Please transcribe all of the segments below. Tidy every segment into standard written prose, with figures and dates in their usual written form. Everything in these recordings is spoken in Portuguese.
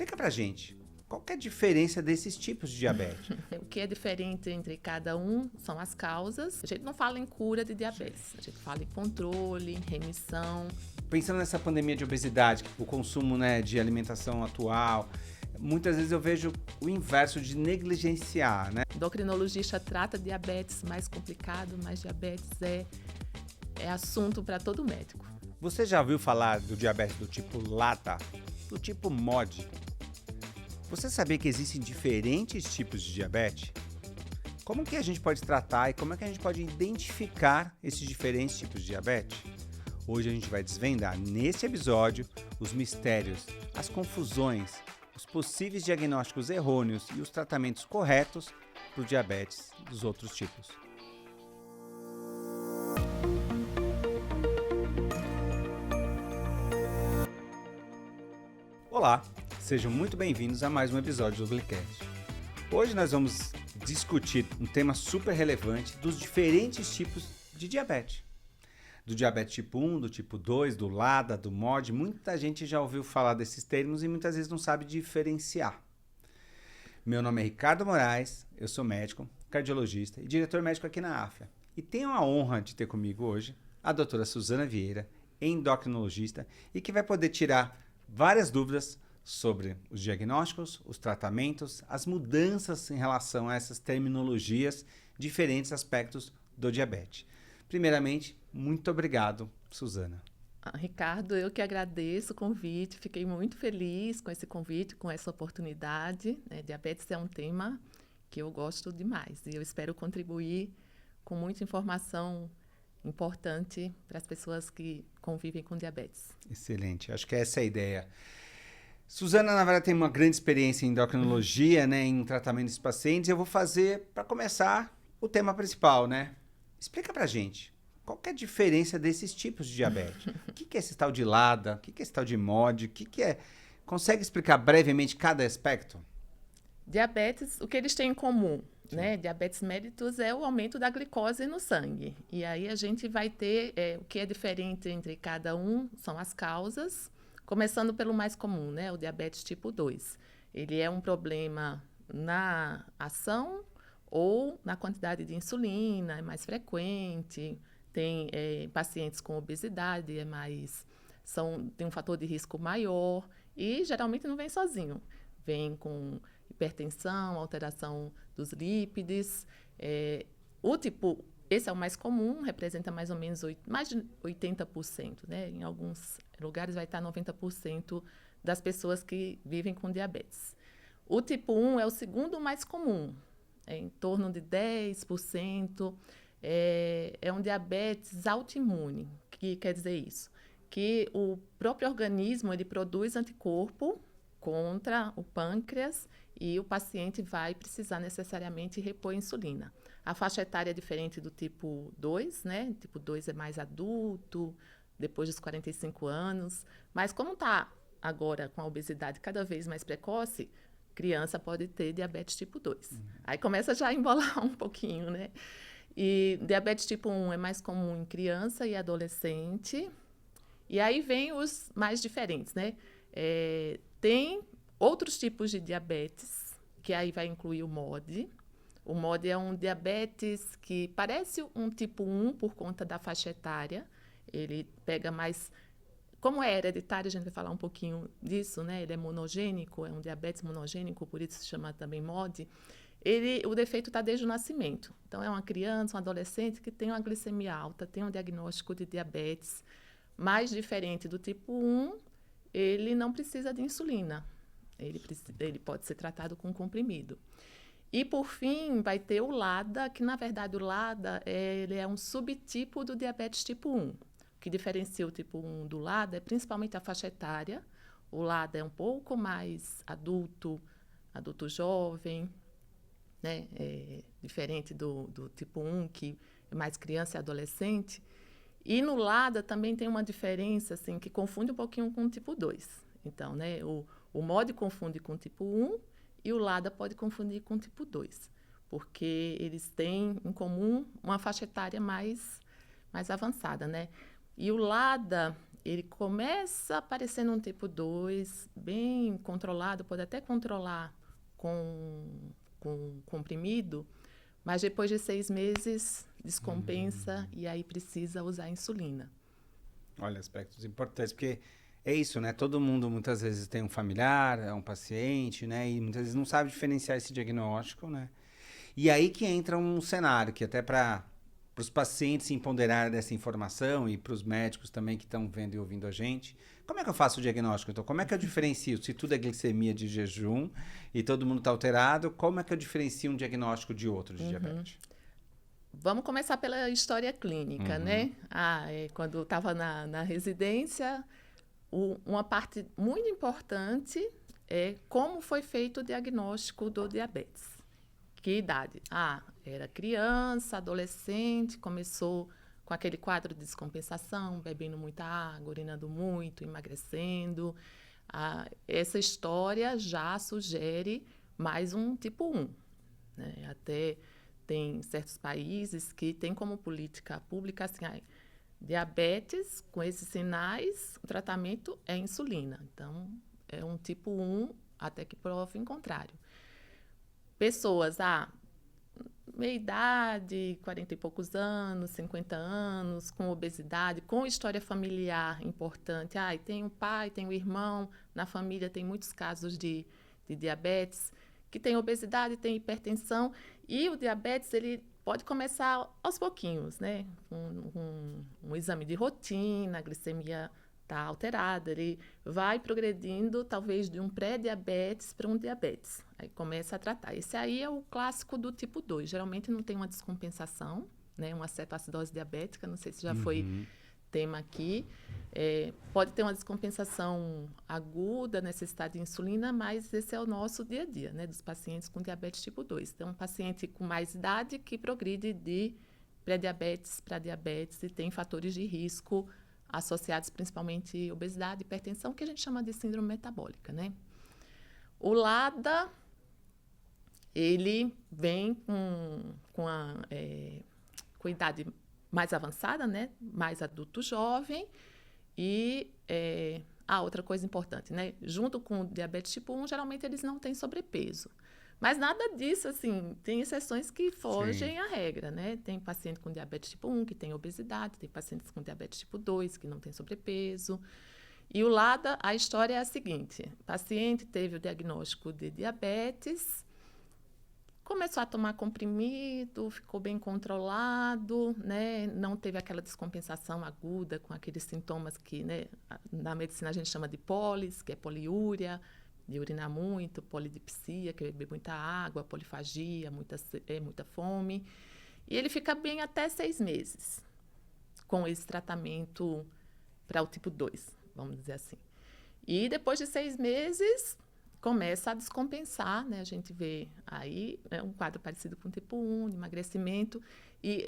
Explica pra gente, qual que é a diferença desses tipos de diabetes? O que é diferente entre cada um são as causas. A gente não fala em cura de diabetes, a gente fala em controle, remissão. Pensando nessa pandemia de obesidade, o consumo, né, de alimentação atual, muitas vezes eu vejo o inverso de negligenciar, né? O endocrinologista trata diabetes mais complicado, mas diabetes é assunto para todo médico. Você já ouviu falar do diabetes do tipo LATA, do tipo MOD? Você sabia que existem diferentes tipos de diabetes? Como que a gente pode tratar e como é que a gente pode identificar esses diferentes tipos de diabetes? Hoje a gente vai desvendar nesse episódio os mistérios, as confusões, os possíveis diagnósticos errôneos e os tratamentos corretos para o diabetes dos outros tipos. Olá, sejam muito bem-vindos a mais um episódio do Glicast. Hoje nós vamos discutir um tema super relevante dos diferentes tipos de diabetes. Do diabetes tipo 1, do tipo 2, do LADA, do MOD, muita gente já ouviu falar desses termos e muitas vezes não sabe diferenciar. Meu nome é Ricardo Moraes, eu sou médico, cardiologista e diretor médico aqui na AFIA. E tenho a honra de ter comigo hoje a doutora Suzana Vieira, endocrinologista, e que vai poder tirar várias dúvidas sobre os diagnósticos, os tratamentos, as mudanças em relação a essas terminologias, diferentes aspectos do diabetes. Primeiramente, muito obrigado, Suzana. Ricardo, eu que agradeço o convite, fiquei muito feliz com esse convite, com essa oportunidade. Diabetes é um tema que eu gosto demais e eu espero contribuir com muita informação importante para as pessoas que convivem com diabetes. Excelente, acho que essa é a ideia. Suzana, na verdade, tem uma grande experiência em endocrinologia, né, em tratamento desses pacientes. Eu vou fazer, para começar, o tema principal, né? Explica pra gente, qual que é a diferença desses tipos de diabetes? O que é esse tal de LADA? O que é esse tal de MOD? O que é? Consegue explicar brevemente cada aspecto? Diabetes, o que eles têm em comum? Né? Diabetes mellitus é o aumento da glicose no sangue. E aí a gente vai ter o que é diferente entre cada um são as causas, começando pelo mais comum, né? O diabetes tipo 2. Ele é um problema na ação ou na quantidade de insulina, é mais frequente, tem pacientes com obesidade, tem um fator de risco maior e geralmente não vem sozinho. Vem com hipertensão, alteração dos lípides. Esse é o mais comum, representa mais ou menos mais de 80%. Né? Em alguns lugares vai estar 90% das pessoas que vivem com diabetes. O tipo 1 é o segundo mais comum, em torno de 10%. É um diabetes autoimune. O que quer dizer isso? Que o próprio organismo ele produz anticorpo contra o pâncreas e o paciente vai precisar necessariamente repor insulina. A faixa etária é diferente do tipo 2, né? Tipo 2 é mais adulto, depois dos 45 anos. Mas como está agora com a obesidade cada vez mais precoce, criança pode ter diabetes tipo 2. Aí começa já a embolar um pouquinho, né? E diabetes tipo 1 é mais comum em criança e adolescente. E aí vem os mais diferentes, né? Tem outros tipos de diabetes, que aí vai incluir o MOD. O MOD é um diabetes que parece um tipo 1 por conta da faixa etária. Ele pega mais... Como é hereditário, a gente vai falar um pouquinho disso, né? Ele é monogênico, é um diabetes monogênico, por isso se chama também MOD. O defeito está desde o nascimento. Então, é uma criança, um adolescente que tem uma glicemia alta, tem um diagnóstico de diabetes. Mais diferente do tipo 1, ele não precisa de insulina. Ele pode ser tratado com comprimido. E, por fim, vai ter o LADA, que, na verdade, o LADA ele é um subtipo do diabetes tipo 1. O que diferencia o tipo 1 do LADA é principalmente a faixa etária. O LADA é um pouco mais adulto jovem, né? Diferente do tipo 1, que é mais criança e adolescente. E no LADA também tem uma diferença assim, que confunde um pouquinho com o tipo 2. Então, né, o MOD confunde com o tipo 1 e o LADA pode confundir com o tipo 2, porque eles têm em comum uma faixa etária mais avançada. Né? E o LADA, ele começa aparecendo um tipo 2, bem controlado, pode até controlar com comprimido, mas depois de 6 meses descompensa e aí precisa usar insulina. Olha, aspectos importantes, porque é isso, né? Todo mundo muitas vezes tem um familiar, é um paciente, né? E muitas vezes não sabe diferenciar esse diagnóstico, né? E aí que entra um cenário que até para os pacientes se empoderarem dessa informação e para os médicos também que estão vendo e ouvindo a gente. Como é que eu faço o diagnóstico? Então, como é que eu diferencio se tudo é glicemia de jejum e todo mundo está alterado? Como é que eu diferencio um diagnóstico de outro de diabetes? Vamos começar pela história clínica, né? Quando eu estava na residência, uma parte muito importante é como foi feito o diagnóstico do diabetes. Que idade? Era criança, adolescente, começou com aquele quadro de descompensação, bebendo muita água, urinando muito, emagrecendo. Essa história já sugere mais um tipo 1. Né? Até tem certos países que têm como política pública assim, diabetes, com esses sinais, o tratamento é insulina. Então, é um tipo 1 até que prove o contrário. Pessoas, meia idade, 40 e poucos anos, 50 anos, com obesidade, com história familiar importante. Tem um pai, tem um irmão, na família tem muitos casos de diabetes, que tem obesidade, tem hipertensão, e o diabetes, ele pode começar aos pouquinhos, né? Um exame de rotina, a glicemia está alterada, ele vai progredindo, talvez, de um pré-diabetes para um diabetes. Aí começa a tratar. Esse aí é o clássico do tipo 2. Geralmente não tem uma descompensação, né? Uma cetoacidose diabética, não sei se já foi tema aqui. Pode ter uma descompensação aguda, necessidade de insulina, mas esse é o nosso dia a dia, né? Dos pacientes com diabetes tipo 2. Então, um paciente com mais idade que progride de pré-diabetes para diabetes e tem fatores de risco associados principalmente à obesidade e hipertensão, que a gente chama de síndrome metabólica, né? O LADA, ele vem com a idade mais avançada, né? Mais adulto jovem. E outra coisa importante, né? Junto com o diabetes tipo 1, geralmente eles não têm sobrepeso. Mas nada disso, assim, tem exceções que fogem à regra, né? Tem paciente com diabetes tipo 1 que tem obesidade, tem pacientes com diabetes tipo 2 que não tem sobrepeso. E o LADA, a história é a seguinte: o paciente teve o diagnóstico de diabetes, começou a tomar comprimido, ficou bem controlado, né? Não teve aquela descompensação aguda com aqueles sintomas que, né, na medicina a gente chama de polis, que é poliúria, de urinar muito, polidipsia, que é beber muita água, polifagia, muita fome. E ele fica bem até 6 meses com esse tratamento para o tipo 2, vamos dizer assim. E depois de 6 meses, começa a descompensar, né? A gente vê aí um quadro parecido com o tipo 1, de emagrecimento. E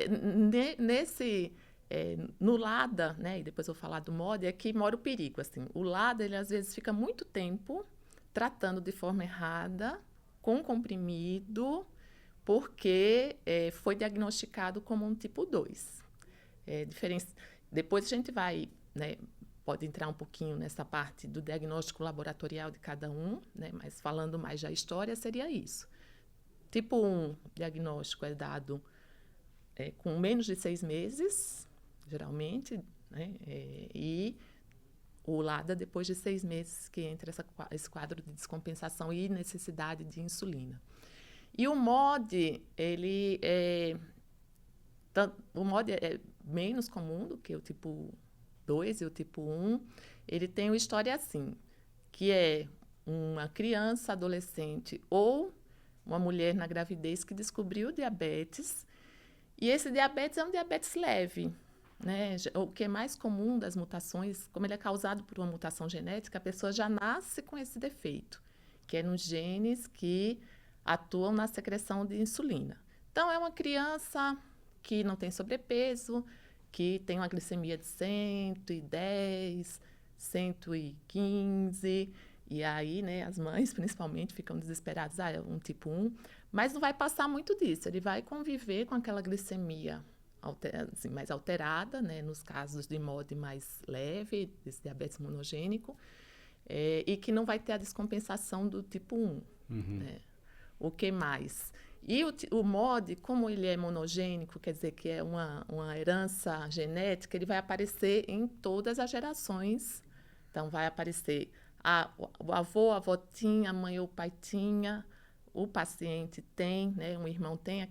no LADA, né? E depois eu vou falar do MOD, é que mora o perigo. Assim. O LADA, ele às vezes fica muito tempo tratando de forma errada, com comprimido, porque foi diagnosticado como um tipo 2. Depois a gente vai, né, pode entrar um pouquinho nessa parte do diagnóstico laboratorial de cada um, né, mas falando mais da história, seria isso. Tipo 1, diagnóstico é dado com menos de 6 meses, geralmente, né, e o LADA depois de 6 meses, que entra esse quadro de descompensação e necessidade de insulina. E o MOD, o MOD é menos comum do que o tipo 2 e o tipo 1. Ele tem uma história assim, que é uma criança, adolescente ou uma mulher na gravidez que descobriu diabetes. E esse diabetes é um diabetes leve. Né? O que é mais comum das mutações, como ele é causado por uma mutação genética, a pessoa já nasce com esse defeito, que é nos genes que atuam na secreção de insulina. Então, é uma criança que não tem sobrepeso, que tem uma glicemia de 110, 115, e aí, né, as mães, principalmente, ficam desesperadas, é um tipo 1, mas não vai passar muito disso, ele vai conviver com aquela glicemia assim, mais alterada, né, nos casos de MOD mais leve, desse diabetes monogênico, e que não vai ter a descompensação do tipo 1. Né? O que mais? E o MOD, como ele é monogênico, quer dizer que é uma herança genética, ele vai aparecer em todas as gerações. Então, vai aparecer o avô, a avó tinha, a mãe ou o pai tinha, o paciente tem, né, um irmão tem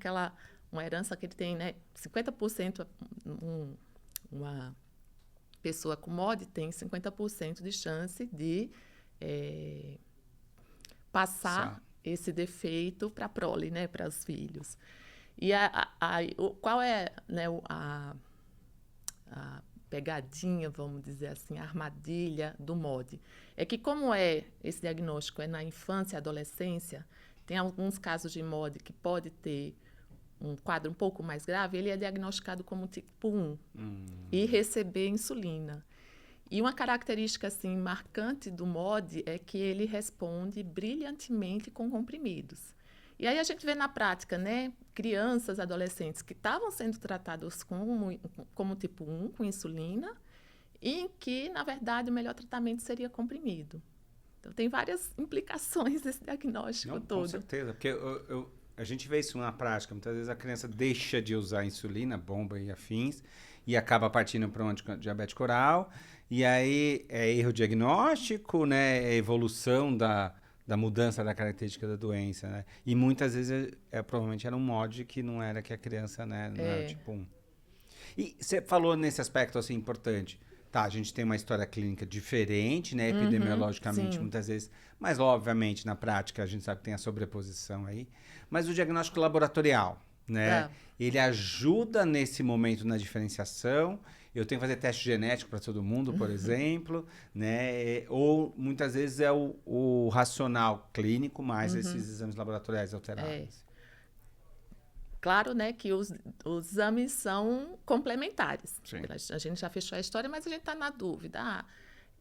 uma herança que ele tem, né, 50%, uma pessoa com MOD tem 50% de chance de passar esse defeito para a prole, né, para os filhos. E qual é, né, a pegadinha, vamos dizer assim, a armadilha do MOD? É que como esse diagnóstico é na infância e adolescência, tem alguns casos de MOD que pode ter um quadro um pouco mais grave, ele é diagnosticado como tipo 1 e receber insulina. E uma característica assim, marcante do MOD é que ele responde brilhantemente com comprimidos. E aí a gente vê na prática, né, crianças, adolescentes que estavam sendo tratados como tipo 1, com insulina, e em que, na verdade, o melhor tratamento seria comprimido. Então, tem várias implicações desse diagnóstico todo. Com certeza, porque a gente vê isso na prática. Muitas vezes a criança deixa de usar insulina, bomba e afins, e acaba partindo para um diabetes oral. E aí é erro diagnóstico, né? É evolução da mudança da característica da doença, né? E muitas vezes provavelmente era um MOD que não era que a criança, né? Não era tipo 1. E você falou nesse aspecto assim importante. Tá, a gente tem uma história clínica diferente, né? Epidemiologicamente, muitas vezes. Mas, obviamente, na prática, a gente sabe que tem a sobreposição aí. Mas o diagnóstico laboratorial, né? Ele ajuda nesse momento na diferenciação. Eu tenho que fazer teste genético para todo mundo, por exemplo, né? Ou, muitas vezes, é o racional clínico mais esses exames laboratoriais alterados. Claro, né, que os exames são complementares. Sim. A gente já fechou a história, mas a gente está na dúvida.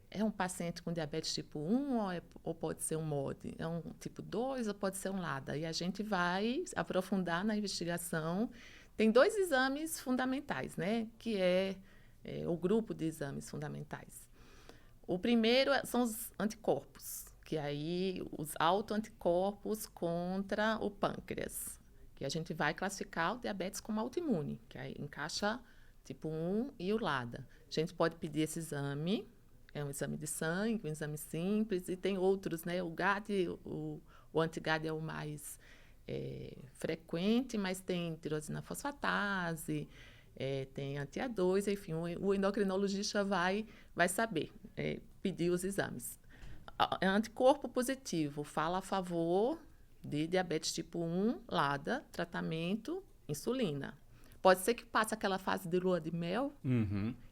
É um paciente com diabetes tipo 1 ou pode ser um MOD? É um tipo 2 ou pode ser um LADA? E a gente vai aprofundar na investigação. Tem 2 exames fundamentais, né, que é o grupo de exames fundamentais. O primeiro são os anticorpos, que aí os autoanticorpos contra o pâncreas. Que a gente vai classificar o diabetes como autoimune, que aí encaixa tipo 1 e o LADA. A gente pode pedir esse exame, é um exame de sangue, um exame simples, e tem outros, né? O GAD, o anti-GAD é o mais frequente, mas tem tirosina fosfatase, tem anti-A2, enfim, o endocrinologista vai saber pedir os exames. Anticorpo positivo fala a favor de diabetes tipo 1, LADA, tratamento, insulina. Pode ser que passe aquela fase de lua de mel,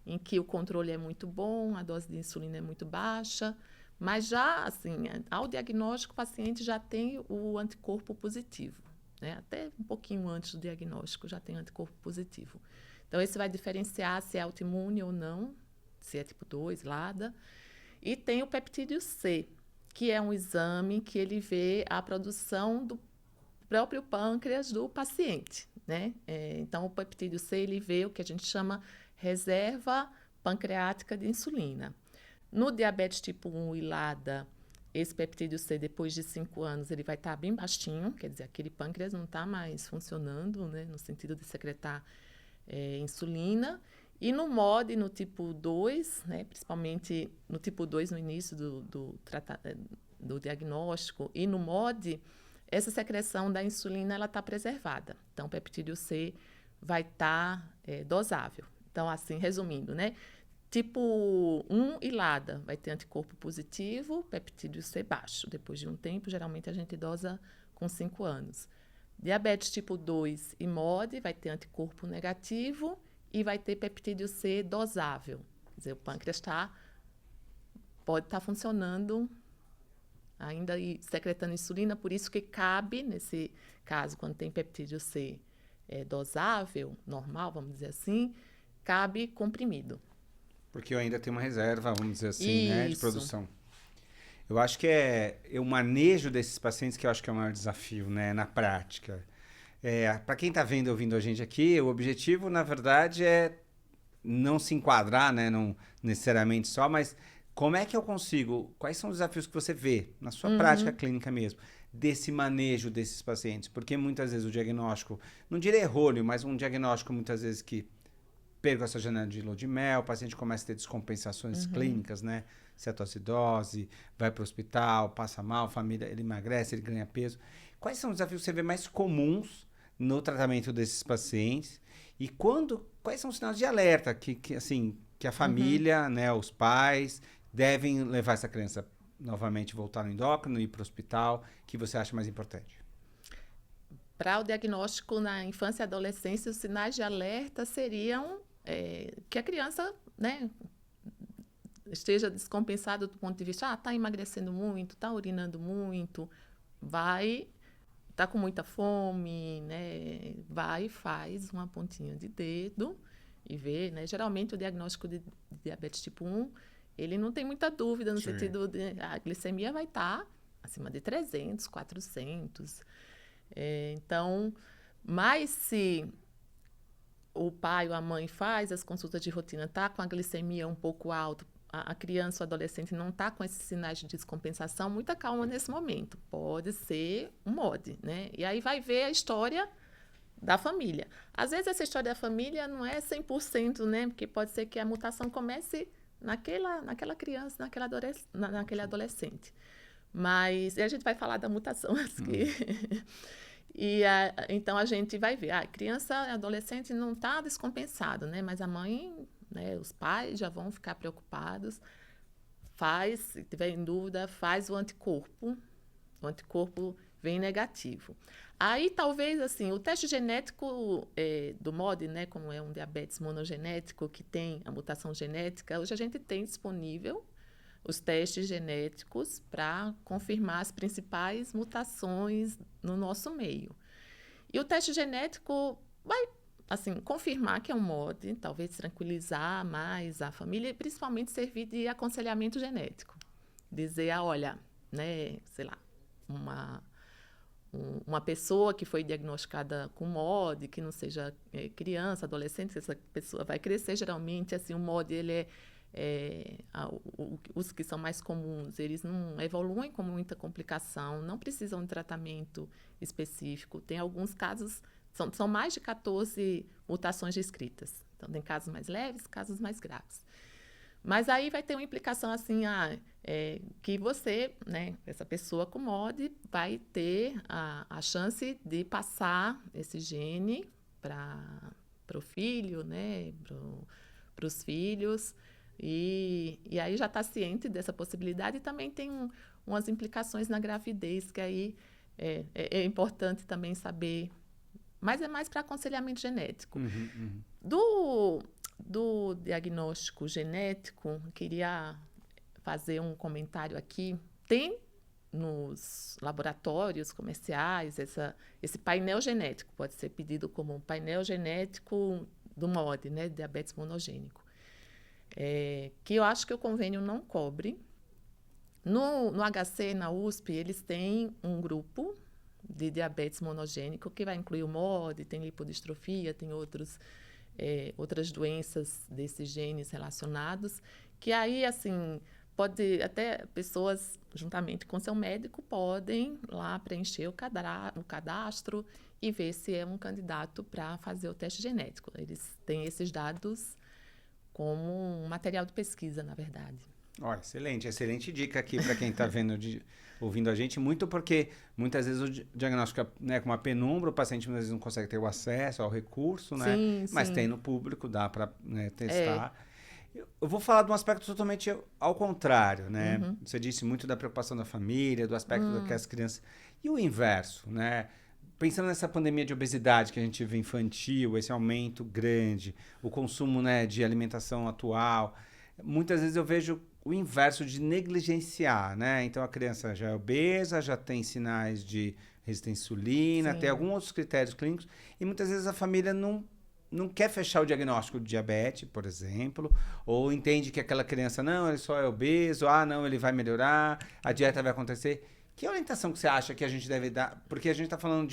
em que o controle é muito bom, a dose de insulina é muito baixa, mas já, assim, ao diagnóstico, o paciente já tem o anticorpo positivo, né? Até um pouquinho antes do diagnóstico já tem anticorpo positivo. Então, esse vai diferenciar se é autoimune ou não, se é tipo 2, LADA. E tem o peptídeo C, que é um exame que ele vê a produção do próprio pâncreas do paciente, né? Então, o peptídeo C, ele vê o que a gente chama reserva pancreática de insulina. No diabetes tipo 1 e LADA, esse peptídeo C, depois de 5 anos, ele vai estar bem baixinho, quer dizer, aquele pâncreas não está mais funcionando, né, no sentido de secretar insulina. E no MOD, no tipo 2, né, principalmente no tipo 2 no início do diagnóstico, e no MOD, essa secreção da insulina está preservada. Então, o peptídeo C vai estar dosável. Então, assim, resumindo, né, tipo 1 e LADA vai ter anticorpo positivo, peptídeo C baixo. Depois de um tempo, geralmente a gente dosa com 5 anos. Diabetes tipo 2 e MOD vai ter anticorpo negativo e vai ter peptídeo C dosável. Quer dizer, o pâncreas pode estar funcionando ainda e secretando insulina, por isso que cabe, nesse caso, quando tem peptídeo C dosável, normal, vamos dizer assim, cabe comprimido. Porque eu ainda tenho uma reserva, vamos dizer assim, né, de produção. Eu acho que é o manejo desses pacientes que eu acho que é o maior desafio, né, na prática. Para quem está vendo e ouvindo a gente aqui, o objetivo, na verdade, é não se enquadrar, né? Não necessariamente só, mas como é que eu consigo? Quais são os desafios que você vê na sua prática clínica mesmo, desse manejo desses pacientes? Porque muitas vezes o diagnóstico, não direi errôneo, mas um diagnóstico muitas vezes que perca essa janela de lua de mel, o paciente começa a ter descompensações clínicas, né? Cetoacidose, vai para o hospital, passa mal, família, ele emagrece, ele ganha peso. Quais são os desafios que você vê mais comuns no tratamento desses pacientes? E quais são os sinais de alerta que a família, né, os pais, devem levar essa criança novamente voltar no endócrino, ir para o hospital, que você acha mais importante? Para o diagnóstico na infância e adolescência, os sinais de alerta seriam que a criança, né, esteja descompensada do ponto de vista, está emagrecendo muito, está urinando muito, tá com muita fome, né? Vai e faz uma pontinha de dedo e vê, né? Geralmente o diagnóstico de diabetes tipo 1, ele não tem muita dúvida no sentido de a glicemia vai estar acima de 300, 400. Então, mas se o pai ou a mãe faz as consultas de rotina, tá com a glicemia um pouco alta, a criança ou adolescente não está com esses sinais de descompensação, muita calma nesse momento. Pode ser um MOD, né? E aí vai ver a história da família. Às vezes essa história da família não é 100%, né? Porque pode ser que a mutação comece naquela criança, naquele adolescente. Mas a gente vai falar da mutação aqui. Então a gente vai ver, a criança e adolescente não está descompensado, né? Mas a mãe, né, os pais já vão ficar preocupados. Se tiver em dúvida, faz o anticorpo vem negativo. Aí talvez assim, o teste genético do MOD, né, como é um diabetes monogenético que tem a mutação genética, hoje a gente tem disponível os testes genéticos para confirmar as principais mutações no nosso meio. E o teste genético vai, assim, confirmar que é um MOD, talvez tranquilizar mais a família e principalmente servir de aconselhamento genético. Dizer, olha, né, sei lá, uma pessoa que foi diagnosticada com MOD, que não seja criança, adolescente, essa pessoa vai crescer, geralmente, assim, o MOD, ele os que são mais comuns, eles não evoluem com muita complicação, não precisam de tratamento específico. Tem alguns casos, são mais de 14 mutações descritas. Então, tem casos mais leves, casos mais graves. Mas aí vai ter uma implicação assim, que você, né, essa pessoa com MOD, vai ter a chance de passar esse gene para o filho, né, para os filhos. E aí já está ciente dessa possibilidade e também tem umas implicações na gravidez, que aí é importante também saber, mas é mais para aconselhamento genético. Do diagnóstico genético, queria fazer um comentário aqui. Tem nos laboratórios comerciais esse painel genético, pode ser pedido como um painel genético do MOD, né, diabetes monogênico. Que eu acho que o convênio não cobre. No HC, na USP, eles têm um grupo de diabetes monogênico que vai incluir o MOD, tem lipodistrofia, tem outras doenças desses genes relacionados, que aí, assim, pode até pessoas, juntamente com seu médico, podem lá preencher o cadastro e ver se é um candidato para fazer o teste genético. Eles têm esses dados como um material de pesquisa, na verdade. Olha, excelente dica aqui para quem está ouvindo a gente, muito porque muitas vezes o diagnóstico é com uma penumbra, o paciente muitas vezes não consegue ter o acesso ao recurso, né? Sim, mas sim. tem no público, dá para, né, testar. Eu vou falar de um aspecto totalmente ao contrário, né? Você disse muito da preocupação da família, do aspecto que as crianças... E o inverso, né? Pensando nessa pandemia de obesidade que a gente vê infantil, esse aumento grande, o consumo, né, de alimentação atual, muitas vezes eu vejo o inverso de negligenciar, né? Então a criança já é obesa, já tem sinais de resistência à insulina, tem alguns outros critérios clínicos, e muitas vezes a família não quer fechar o diagnóstico de diabetes, por exemplo, ou entende que aquela criança, não, ele só é obeso, não, ele vai melhorar, a dieta vai acontecer. Que orientação que você acha que a gente deve dar? Porque a gente está falando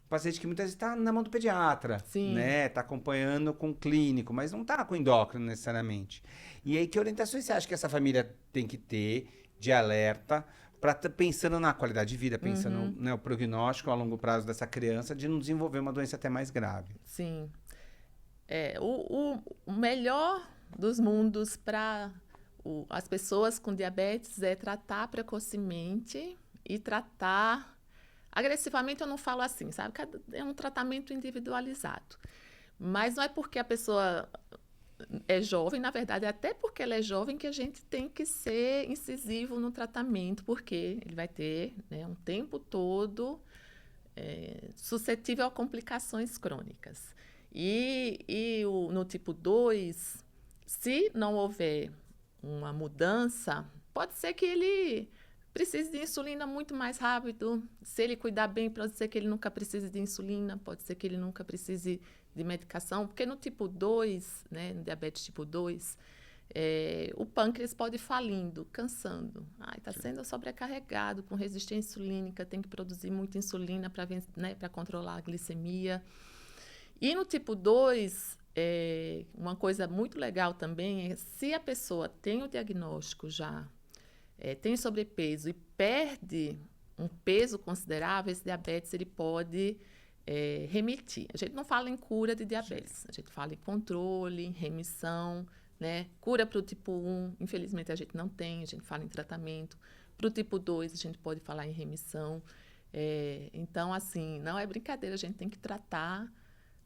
paciente que muitas vezes está na mão do pediatra, Sim. né? Está acompanhando com o clínico, mas não está com endócrino necessariamente. E aí, que orientações você acha que essa família tem que ter de alerta para pensando na qualidade de vida, pensando no prognóstico a longo prazo dessa criança, de não desenvolver uma doença até mais grave? Sim. O melhor dos mundos para as pessoas com diabetes é tratar precocemente e tratar agressivamente. Eu não falo assim, sabe? É um tratamento individualizado. Mas não é porque a pessoa é jovem, na verdade, é até porque ela é jovem que a gente tem que ser incisivo no tratamento, porque ele vai ter, né, um tempo todo suscetível a complicações crônicas. No tipo 2, se não houver uma mudança, pode ser que ele precise de insulina muito mais rápido. Se ele cuidar bem, pode ser que ele nunca precise de insulina, pode ser que ele nunca precise de medicação, porque no tipo 2, né, no diabetes tipo 2, o pâncreas pode ir falindo, cansando. Está sendo sobrecarregado com resistência insulínica, tem que produzir muita insulina para, né, para controlar a glicemia. E no tipo 2, uma coisa muito legal também é se a pessoa tem o diagnóstico já, tem sobrepeso e perde um peso considerável, esse diabetes ele pode remitir. A gente não fala em cura de diabetes, a gente fala em controle, em remissão, né? Cura para o tipo 1, infelizmente a gente não tem, a gente fala em tratamento. Para o tipo 2, a gente pode falar em remissão. Então, assim, não é brincadeira, a gente tem que tratar,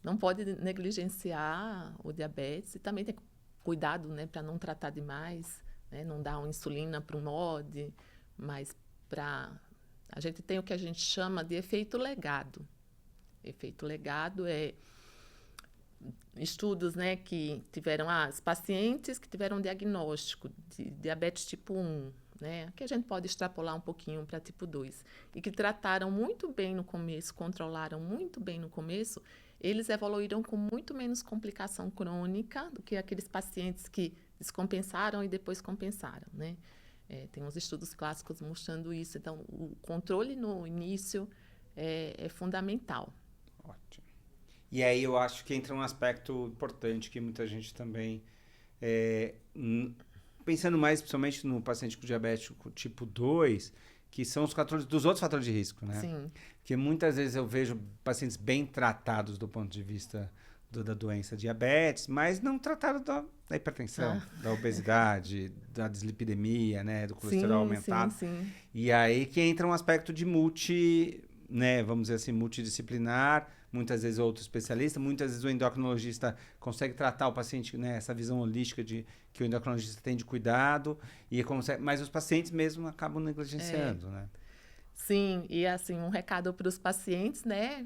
não pode negligenciar o diabetes e também tem cuidado, né, para não tratar demais, né, não dar uma insulina para um MOD, mas a gente tem o que a gente chama de efeito legado. Efeito legado é estudos, né, que tiveram as pacientes que tiveram diagnóstico de diabetes tipo 1, né, que a gente pode extrapolar um pouquinho para tipo 2, e que trataram muito bem no começo, controlaram muito bem no começo, eles evoluíram com muito menos complicação crônica do que aqueles pacientes que descompensaram e depois compensaram, né? Tem uns estudos clássicos mostrando isso. Então, o controle no início é fundamental. Ótimo. E aí eu acho que entra um aspecto importante que muita gente também, pensando mais principalmente no paciente com diabetes tipo 2, que são os fatores, dos outros fatores de risco, né? Sim. Porque muitas vezes eu vejo pacientes bem tratados do ponto de vista da doença diabetes, mas não tratados da hipertensão, da obesidade, da dislipidemia, né? Do colesterol aumentado. Sim. E aí que entra um aspecto de né, vamos dizer assim, multidisciplinar, muitas vezes outro especialista, muitas vezes o endocrinologista consegue tratar o paciente, né, essa visão holística que o endocrinologista tem de cuidado, mas os pacientes mesmo acabam negligenciando, né? Sim, e assim, um recado para os pacientes, né,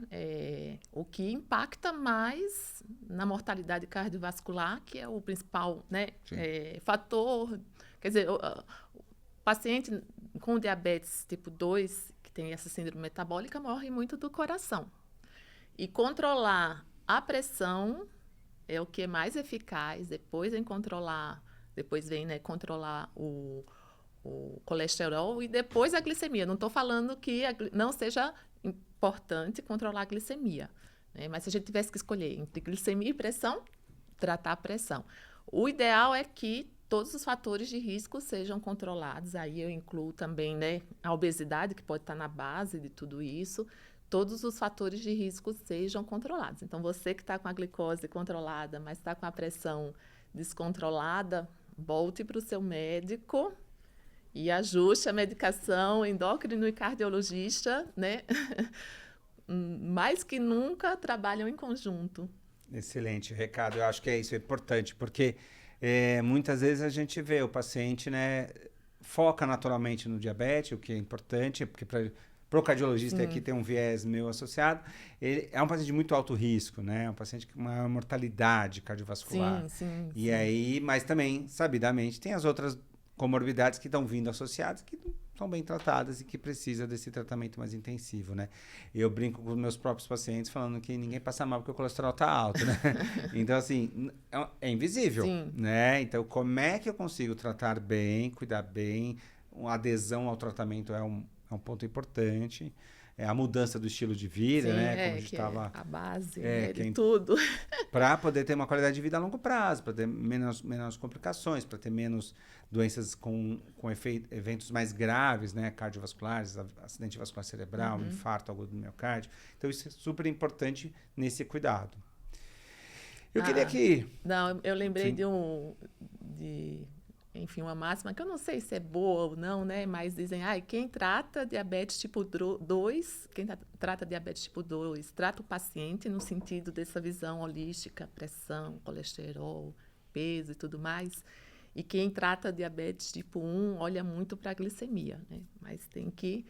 o que impacta mais na mortalidade cardiovascular, que é o principal, né, fator, quer dizer, o paciente com diabetes tipo 2, que tem essa síndrome metabólica, morre muito do coração. E controlar a pressão é o que é mais eficaz, depois vem, né, controlar o colesterol e depois a glicemia. Não estou falando que não seja importante controlar a glicemia, né? Mas se a gente tivesse que escolher entre glicemia e pressão, tratar a pressão. O ideal é que todos os fatores de risco sejam controlados. Aí eu incluo também, né, a obesidade, que pode estar na base de tudo isso. Todos os fatores de risco sejam controlados. Então, você que está com a glicose controlada, mas está com a pressão descontrolada, volte para o seu médico e ajuste a medicação, endócrino e cardiologista, né? Mais que nunca trabalham em conjunto. Excelente recado. Eu acho que isso é importante, porque muitas vezes a gente vê o paciente, né, foca naturalmente no diabetes, o que é importante, porque para o cardiologista aqui tem um viés meu associado, ele é um paciente de muito alto risco, né? É um paciente com uma mortalidade cardiovascular. Sim. Aí, mas também, sabidamente, tem as outras comorbidades que estão vindo associadas, que são bem tratadas e que precisa desse tratamento mais intensivo, né? Eu brinco com os meus próprios pacientes falando que ninguém passa mal porque o colesterol está alto, né? Então, assim, é invisível, né? Então, como é que eu consigo tratar bem, cuidar bem? A adesão ao tratamento é um ponto importante. A mudança do estilo de vida, Sim, né? Como a gente que estava... é a base que de tudo. Para poder ter uma qualidade de vida a longo prazo, para ter menos complicações, para ter menos doenças com eventos mais graves, né? Cardiovasculares, acidente vascular cerebral, infarto agudo do miocárdio. Então, isso é super importante nesse cuidado. Eu queria que... Não, eu lembrei Sim. Enfim, uma máxima que eu não sei se é boa ou não, né? Mas dizem, quem trata diabetes tipo 2, trata diabetes tipo 2, trata o paciente no sentido dessa visão holística, pressão, colesterol, peso e tudo mais. E quem trata diabetes tipo 1 olha muito para a glicemia, né? Mas a gente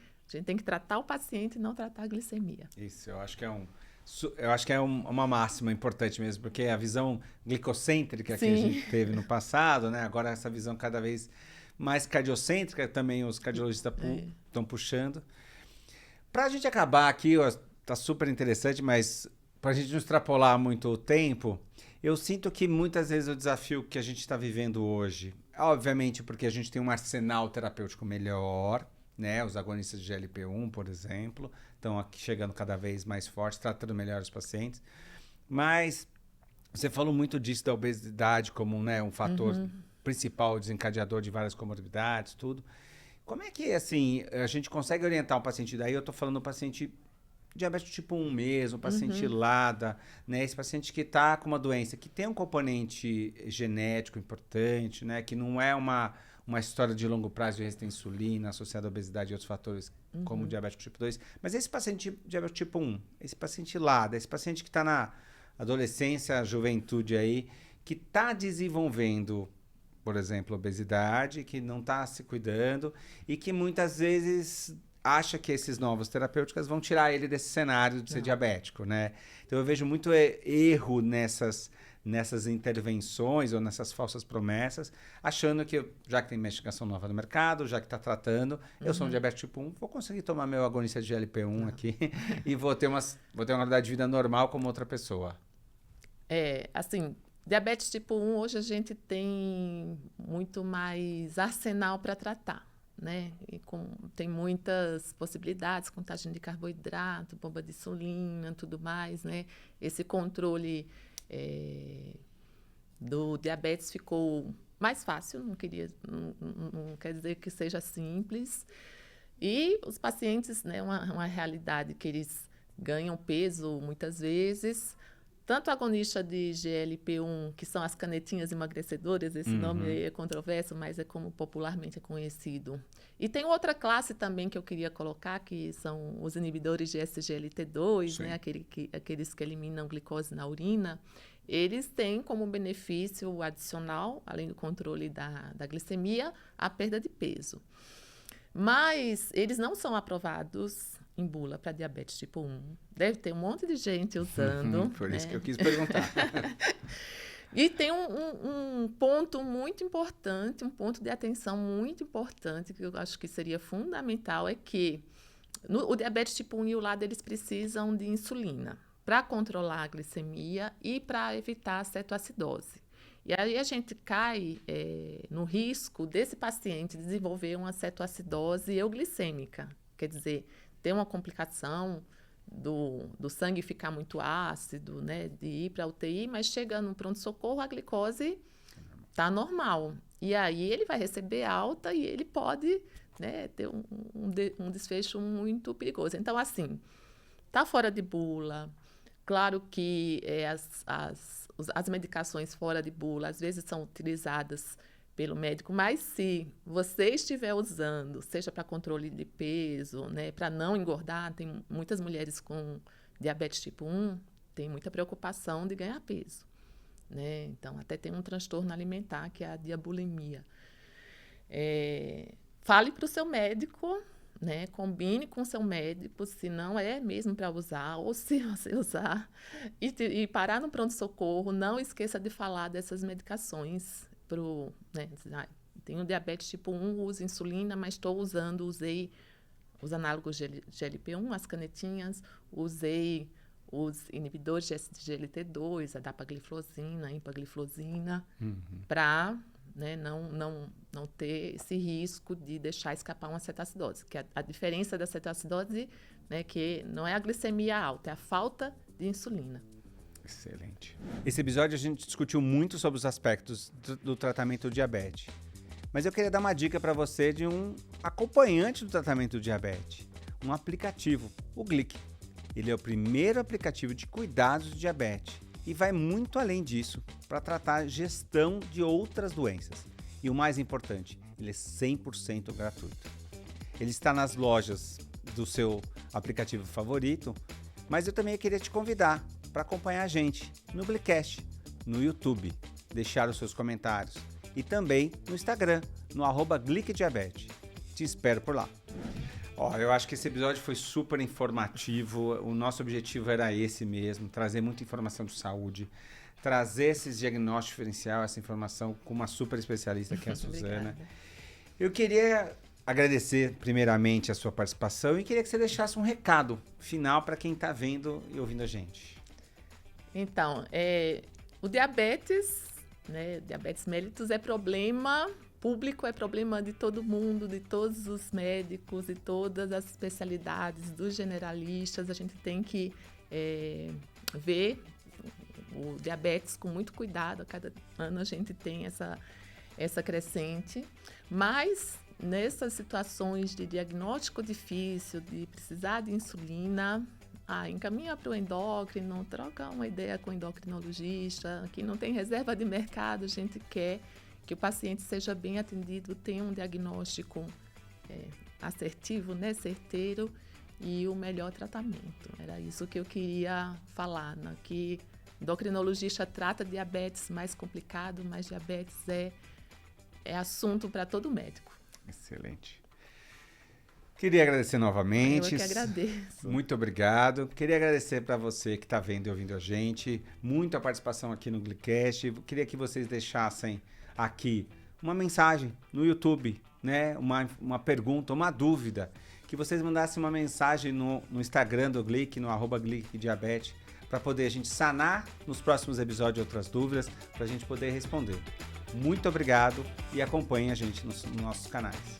tem que tratar o paciente e não tratar a glicemia. Isso, eu acho que é uma máxima importante mesmo, porque a visão glicocêntrica que a gente teve no passado, né? Agora essa visão cada vez mais cardiocêntrica, também os cardiologistas estão puxando. Para a gente acabar aqui, tá super interessante, mas para a gente não extrapolar muito o tempo, eu sinto que muitas vezes o desafio que a gente está vivendo hoje, obviamente porque a gente tem um arsenal terapêutico melhor, né? Os agonistas de GLP-1, por exemplo, estão aqui chegando cada vez mais fortes, tratando melhor os pacientes. Mas você falou muito disso da obesidade como, né, um fator principal desencadeador de várias comorbidades, tudo. Como é que, assim, a gente consegue orientar um paciente daí? Eu estou falando do paciente diabetes tipo 1 mesmo, paciente LADA, né? Esse paciente que está com uma doença que tem um componente genético importante, né? Que não é uma história de longo prazo de resistência à insulina associada à obesidade e outros fatores como o diabetes tipo 2. Mas esse paciente diabetes tipo 1, esse paciente LADA, esse paciente que está na adolescência, juventude aí, que está desenvolvendo, por exemplo, obesidade, que não está se cuidando e que muitas vezes acha que esses novos terapêuticos vão tirar ele desse cenário de ser diabético, né? Então eu vejo muito erro nessas intervenções ou nessas falsas promessas, achando que já que tem medicação nova no mercado, já que está tratando, eu sou um diabetes tipo 1, vou conseguir tomar meu agonista de GLP-1 aqui e vou ter uma qualidade de vida normal como outra pessoa. Assim, diabetes tipo 1, hoje a gente tem muito mais arsenal para tratar, né? E tem muitas possibilidades, contagem de carboidrato, bomba de insulina, tudo mais, né? Esse controle do diabetes ficou mais fácil, não quer dizer que seja simples. E os pacientes, né, uma realidade que eles ganham peso muitas vezes. Tanto agonista de GLP-1, que são as canetinhas emagrecedoras, esse nome é controverso, mas é como popularmente é conhecido. E tem outra classe também que eu queria colocar, que são os inibidores de SGLT2, né, aqueles que eliminam glicose na urina. Eles têm como benefício adicional, além do controle da glicemia, a perda de peso. Mas eles não são aprovados em bula para diabetes tipo 1. Deve ter um monte de gente usando. Por isso né? que eu quis perguntar. E tem um ponto muito importante, um ponto de atenção muito importante, que eu acho que seria fundamental, é que o diabetes tipo 1 e o LADA, eles precisam de insulina para controlar a glicemia e para evitar a cetoacidose. E aí a gente cai no risco desse paciente desenvolver uma cetoacidose euglicêmica, quer dizer, ter uma complicação do sangue ficar muito ácido, né, de ir para a UTI, mas chegando no pronto-socorro, a glicose está normal. E aí ele vai receber alta e ele pode, né, ter um desfecho muito perigoso. Então, assim, está fora de bula. Claro que as medicações fora de bula, às vezes, são utilizadas pelo médico, mas se você estiver usando, seja para controle de peso, né, para não engordar, tem muitas mulheres com diabetes tipo 1, tem muita preocupação de ganhar peso, né? Então, até tem um transtorno alimentar, que é a diabulimia. Fale para o seu médico, né? Combine com o seu médico, se não é mesmo para usar, ou se você usar, e parar no pronto-socorro, não esqueça de falar dessas medicações. Né, tenho diabetes tipo 1, uso insulina, mas usei os análogos de GLP-1, as canetinhas, usei os inibidores de SGLT2, a dapagliflozina, a empagliflozina, para né, não ter esse risco de deixar escapar uma cetoacidose. Que a diferença da cetoacidose, né, que não é a glicemia alta, é a falta de insulina. Excelente. Esse episódio a gente discutiu muito sobre os aspectos do tratamento do diabetes. Mas eu queria dar uma dica para você de um acompanhante do tratamento do diabetes, um aplicativo, o Glic. Ele é o primeiro aplicativo de cuidados do diabetes e vai muito além disso para tratar a gestão de outras doenças. E o mais importante, ele é 100% gratuito. Ele está nas lojas do seu aplicativo favorito, mas eu também queria te convidar para acompanhar a gente no Glicast, no YouTube, deixar os seus comentários e também no Instagram, no @GlicDiabetes. Te espero por lá. Eu acho que esse episódio foi super informativo. O nosso objetivo era esse mesmo, trazer muita informação de saúde, trazer esses diagnósticos diferencial, essa informação com uma super especialista que é a Suzana. Eu queria agradecer primeiramente a sua participação e queria que você deixasse um recado final para quem está vendo e ouvindo a gente. Então, o diabetes, né, diabetes mellitus é problema público, é problema de todo mundo, de todos os médicos, de todas as especialidades, dos generalistas. A gente tem que ver o diabetes com muito cuidado. A cada ano a gente tem essa crescente. Mas nessas situações de diagnóstico difícil, de precisar de insulina, encaminha para o endócrino, troca uma ideia com o endocrinologista. Aqui não tem reserva de mercado, a gente quer que o paciente seja bem atendido, tenha um diagnóstico assertivo, né, certeiro e o melhor tratamento. Era isso que eu queria falar, né, que endocrinologista trata diabetes mais complicado, mas diabetes é assunto para todo médico. Excelente. Queria agradecer novamente. Eu que agradeço. Muito obrigado. Queria agradecer para você que está vendo e ouvindo a gente. Muita participação aqui no Glicast. Queria que vocês deixassem aqui uma mensagem no YouTube, né? Uma pergunta, uma dúvida. Que vocês mandassem uma mensagem no Instagram do Glic, no @GlicDiabetes, para poder a gente sanar nos próximos episódios outras dúvidas, para a gente poder responder. Muito obrigado e acompanhem a gente nos nossos canais.